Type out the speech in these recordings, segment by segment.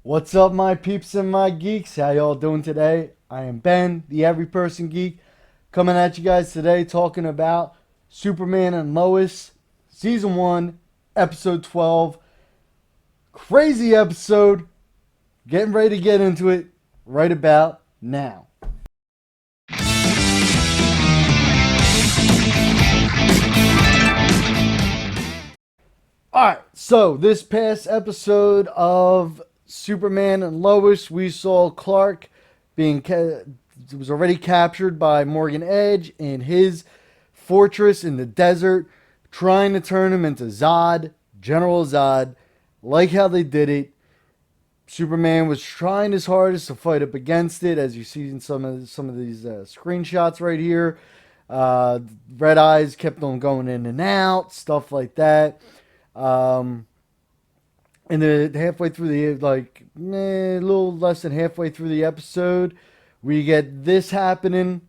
What's up, my peeps and my geeks? How y'all doing today? I am Ben, the Every Person Geek, coming at you guys today talking about Superman and Lois, Season 1, Episode 12. Crazy episode. Getting ready to get into it right about now. Alright, so this past episode of Superman and Lois, we saw Clark was already captured by Morgan Edge in his fortress in the desert, trying to turn him into Zod, General Zod. Like how they did it. Superman was trying his hardest to fight up against it, as you see in some of these screenshots right here. Red Eyes kept on going in and out, stuff like that. And then halfway through a little less than halfway through the episode, we get this happening.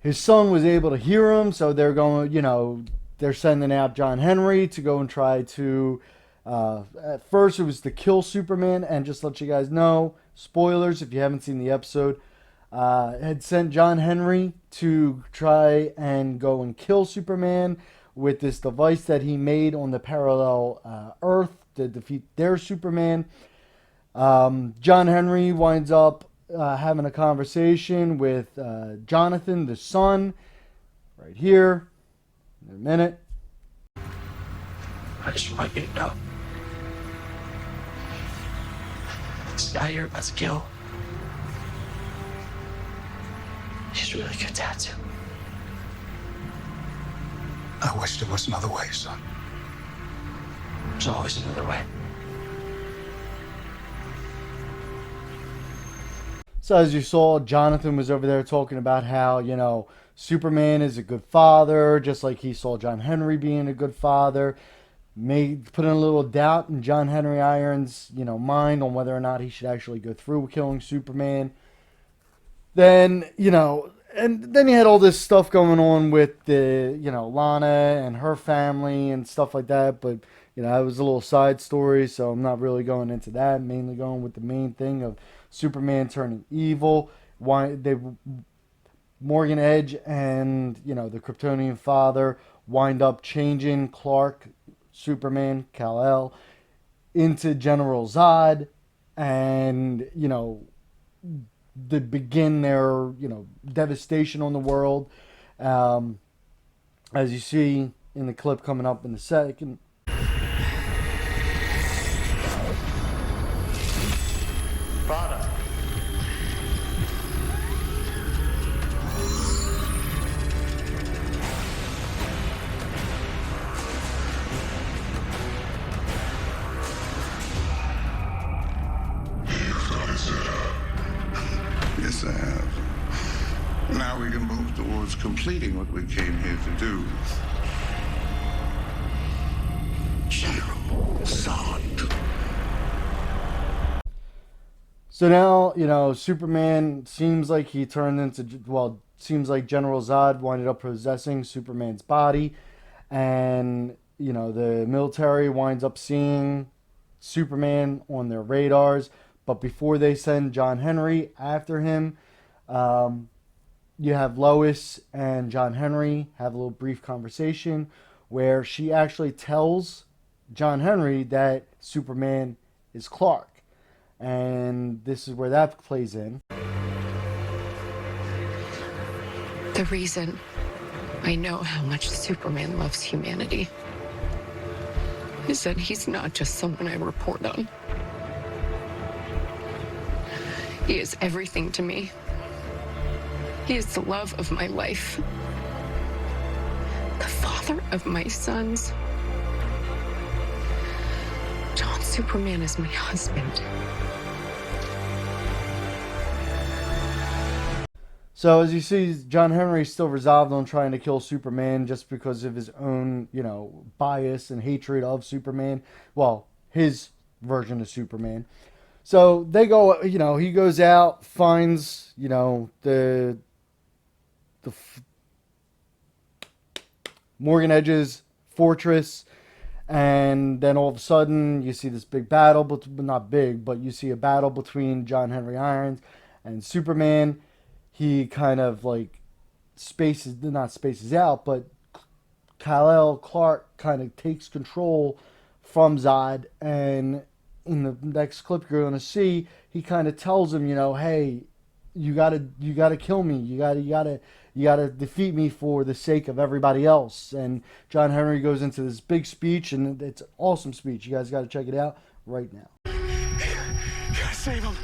His son was able to hear him, so they're going, they're sending out John Henry to go and try to, at first it was to kill Superman, and just let you guys know, spoilers if you haven't seen the episode, had sent John Henry to try and go and kill Superman with this device that he made on the parallel Earth to defeat their Superman. John Henry winds up having a conversation with Jonathan, the son, right here, in a minute. I just want you to know, this guy you're about to kill, he's really good tattoo. I wish there was another way, son. There's always another way. So as you saw, Jonathan was over there talking about how, Superman is a good father, just like he saw John Henry being a good father. Putting a little doubt in John Henry Irons, mind on whether or not he should actually go through with killing Superman. Then, and then you had all this stuff going on with the, Lana and her family and stuff like that. But, it was a little side story, so I'm not really going into that. Mainly going with the main thing of Superman turning evil. Morgan Edge and, the Kryptonian father wind up changing Clark, Superman, Kal-El, into General Zod. And, they begin their, devastation on the world. As you see in the clip coming up in a second. Father. Yes, I have. Now we can move towards completing what we came here to do. General Zod. So now, Superman seems like he turned into, seems like General Zod winded up possessing Superman's body. And, the military winds up seeing Superman on their radars. But before they send John Henry after him, you have Lois and John Henry have a little brief conversation where she actually tells John Henry that Superman is Clark. And this is where that plays in. The reason I know how much Superman loves humanity is that he's not just someone I report on. He is everything to me. He is the love of my life, the father of my sons. John Superman is my husband. So as you see, John Henry's still resolved on trying to kill Superman just because of his own, bias and hatred of Superman. Well, his version of Superman. So they go, he goes out, finds, the Morgan Edge's fortress, and then all of a sudden you see this big battle, but not big, but you see a battle between John Henry Irons and Superman. He kind of like not spaces out, but Kal-El Clark kind of takes control from Zod, and in the next clip you're going to see, he kind of tells him, hey, you gotta kill me, you gotta defeat me for the sake of everybody else. And John Henry goes into this big speech, and it's an awesome speech. You guys got to check it out right now. You gotta save him.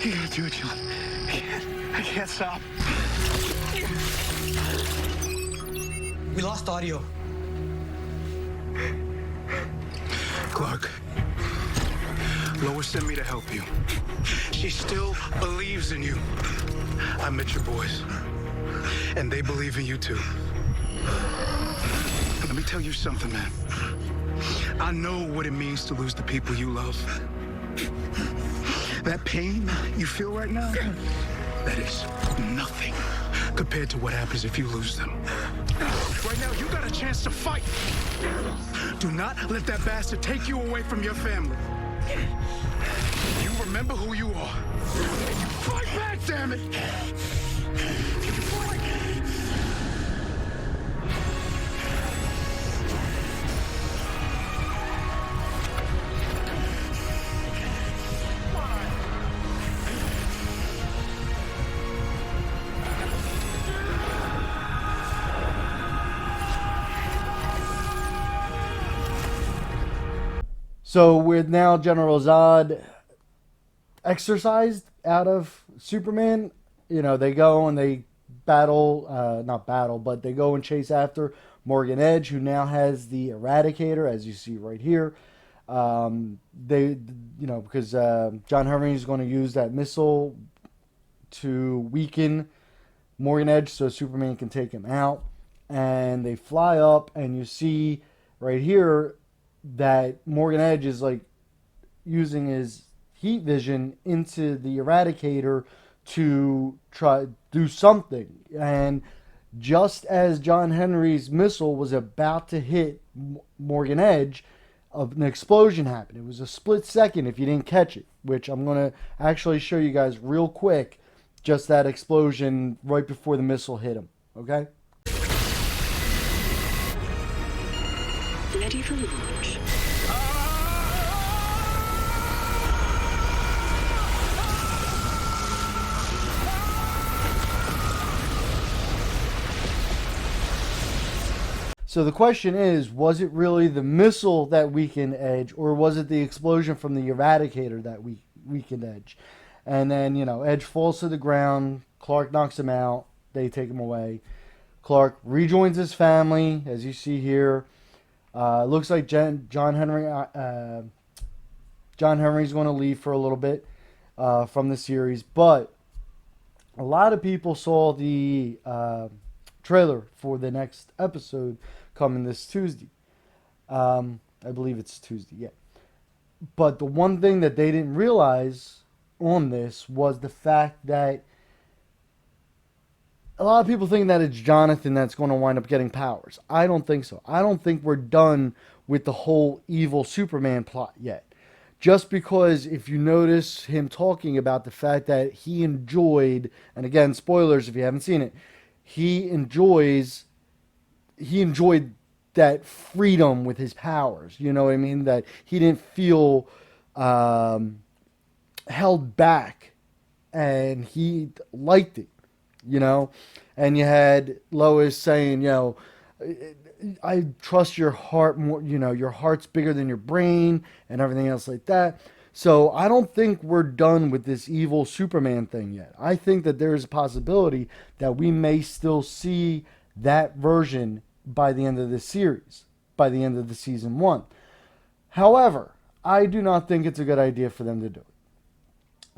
You gotta do it, John. I can't stop. We lost audio. Clark, Lois sent me to help you. She still believes in you. I met your boys, and they believe in you too. Let me tell you something, man. I know what it means to lose the people you love. That pain you feel right now, that is nothing compared to what happens if you lose them. Right now, you got a chance to fight. Do not let that bastard take you away from your family. You remember who you are. And you fight back, damn it! So with now General Zod exorcised out of Superman, they go and they battle, not battle, but they go and chase after Morgan Edge, who now has the Eradicator, as you see right here. Because John Henry is going to use that missile to weaken Morgan Edge so Superman can take him out. And they fly up, and you see right here that Morgan Edge is like using his heat vision into the Eradicator to try to do something. And just as John Henry's missile was about to hit Morgan Edge, an explosion happened. It was a split second if you didn't catch it, which I'm going to actually show you guys real quick, just that explosion right before the missile hit him. Okay? Ready for launch. So the question is, was it really the missile that weakened Edge, or was it the explosion from the Eradicator that weakened Edge? And then, Edge falls to the ground, Clark knocks him out, they take him away. Clark rejoins his family, as you see here. Looks like John Henry's going to leave for a little bit from the series, but a lot of people saw the trailer for the next episode coming this Tuesday. I believe it's Tuesday, yeah. But the one thing that they didn't realize on this was the fact that a lot of people think that it's Jonathan that's going to wind up getting powers. I don't think so. I don't think we're done with the whole evil Superman plot yet. Just because if you notice him talking about the fact that he enjoyed, and again, spoilers if you haven't seen it, he enjoyed that freedom with his powers. You know what I mean? That he didn't feel held back, and he liked it. And you had Lois saying, I trust your heart more, your heart's bigger than your brain and everything else like that. So I don't think we're done with this evil Superman thing yet. I think that there is a possibility that we may still see that version by the end of this series, by the end of the season 1. However, I do not think it's a good idea for them to do it.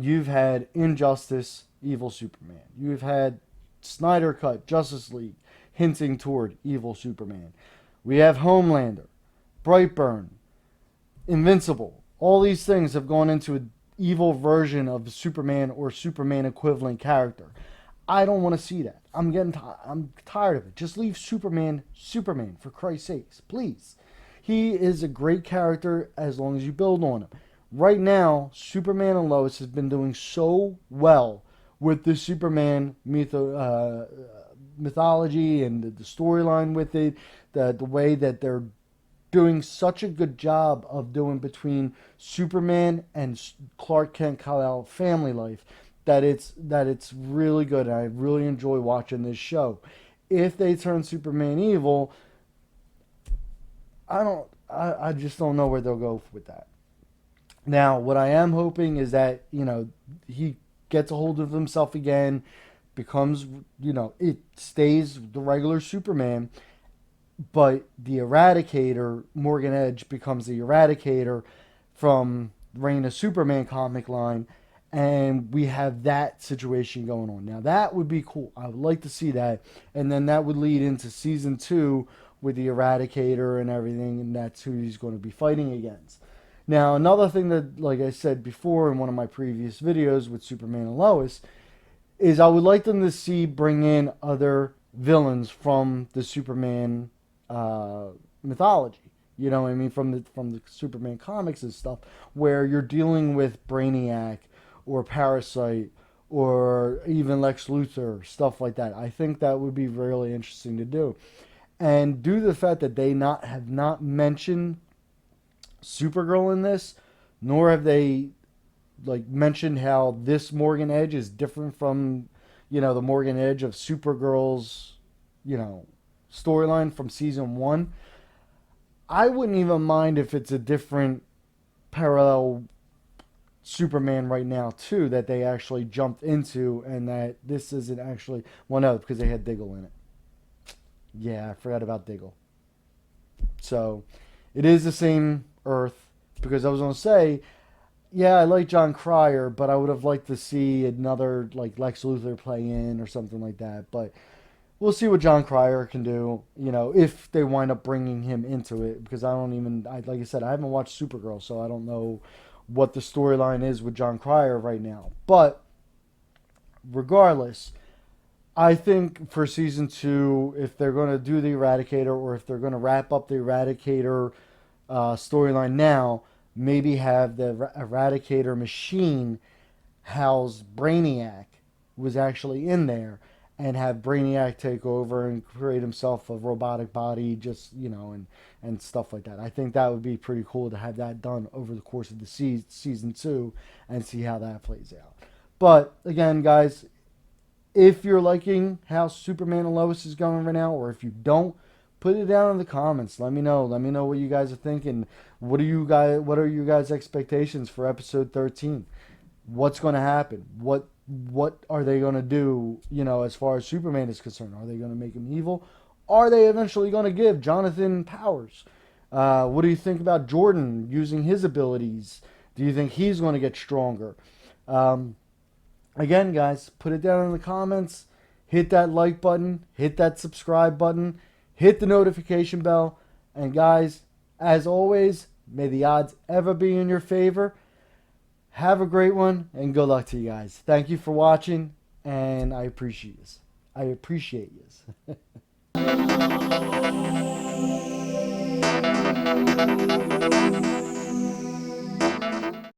You've had Injustice, evil Superman. You've had Snyder Cut, Justice League, hinting toward evil Superman. We have Homelander, Brightburn, Invincible. All these things have gone into an evil version of Superman or Superman equivalent character. I don't want to see that. I'm tired of it. Just leave Superman, for Christ's sakes, please. He is a great character as long as you build on him. Right now, Superman and Lois has been doing so well with the Superman mythology and the storyline with it, the way that they're doing such a good job of doing between Superman and Clark Kent Kal-El family life, that it's really good. And I really enjoy watching this show. If they turn Superman evil, I just don't know where they'll go with that. Now, what I am hoping is that, he gets a hold of himself again, becomes, it stays the regular Superman, but the Eradicator, Morgan Edge, becomes the Eradicator from Reign of Superman comic line, and we have that situation going on. Now, that would be cool. I would like to see that, and then that would lead into season 2 with the Eradicator and everything, and that's who he's going to be fighting against. Now, another thing that, like I said before in one of my previous videos with Superman and Lois, is I would like them to bring in other villains from the Superman mythology. You know what I mean? From the Superman comics and stuff, where you're dealing with Brainiac or Parasite or even Lex Luthor, stuff like that. I think that would be really interesting to do. And due to the fact that they have not mentioned Supergirl in this, nor have they mentioned how this Morgan Edge is different from the Morgan Edge of Supergirl's storyline from season 1. I wouldn't even mind if it's a different parallel Superman right now too, that they actually jumped into, and that this isn't actually, well, no, because they had Diggle in it. Yeah, I forgot about Diggle. So it is the same Earth, because I was going to say, yeah, I like John Cryer, but I would have liked to see another Lex Luthor play in or something like that. But we'll see what John Cryer can do, if they wind up bringing him into it, because like I said, I haven't watched Supergirl, so I don't know what the storyline is with John Cryer right now. But regardless, I think for season 2, if they're going to do the Eradicator, or if they're going to wrap up the Eradicator storyline now, maybe have the Eradicator machine house Brainiac was actually in there, and have Brainiac take over and create himself a robotic body, just, and stuff like that. I think that would be pretty cool to have that done over the course of the season 2 and see how that plays out. But again, guys, if you're liking how Superman and Lois is going right now, or if you don't, put it down in the comments. Let me know. Let me know what you guys are thinking. What are you guys' expectations for episode 13? What's going to happen? What are they going to do, as far as Superman is concerned? Are they going to make him evil? Are they eventually going to give Jonathan powers? What do you think about Jordan using his abilities? Do you think he's going to get stronger? Again, guys, put it down in the comments. Hit that like button. Hit that subscribe button. Hit the notification bell. And guys, as always, may the odds ever be in your favor. Have a great one, and good luck to you guys. Thank you for watching, and I appreciate this. I appreciate you.